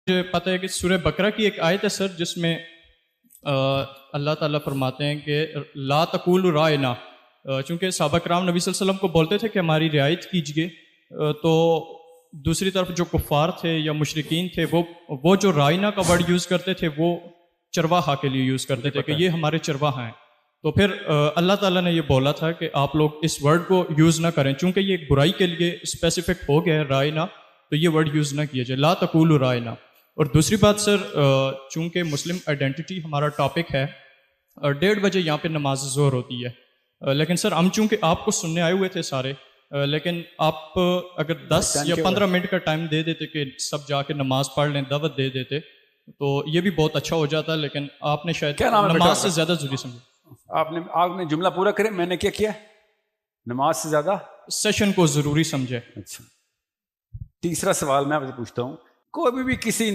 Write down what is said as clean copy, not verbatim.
مجھے پتہ ہے کہ سورہ بقرہ کی ایک آیت ہے سر، جس میں اللہ تعالیٰ فرماتے ہیں کہ لا تقولوا رائنا، چونکہ صحابہ کرام نبی صلی اللہ علیہ وسلم کو بولتے تھے کہ ہماری رعایت کیجیے، تو دوسری طرف جو کفار تھے یا مشرکین تھے وہ جو رائنا کا ورڈ یوز کرتے تھے وہ چرواہا کے لیے یوز کرتے تھے کہ یہ ہمارے چرواہا ہیں. تو پھر اللہ تعالیٰ نے یہ بولا تھا کہ آپ لوگ اس ورڈ کو یوز نہ کریں، چونکہ یہ ایک برائی کے لیے اسپیسیفک ہو گیا ہے رائنا، تو یہ ورڈ یوز نہ کیا جائے، لا تقولوا رائنا. اور دوسری بات سر، چونکہ مسلم آئیڈینٹی ہمارا ٹاپک ہے، 1:30 بجے یہاں پہ نماز ظہر ہوتی ہے، لیکن سر ہم چونکہ آپ کو سننے آئے ہوئے تھے سارے، لیکن آپ اگر 10 یا 15 منٹ کا ٹائم دے دیتے کہ سب جا کے نماز پڑھ لیں، دعوت دے دیتے، تو یہ بھی بہت اچھا ہو جاتا. لیکن آپ نے شاید نماز سے زیادہ ضروری سمجھا. آپ نے جملہ پورا کرے، میں نے کیا کیا؟ نماز سے زیادہ سیشن کو ضروری سمجھے. اچھا، تیسرا سوال میں آپ سے پوچھتا ہوں، کوئی بھی کسی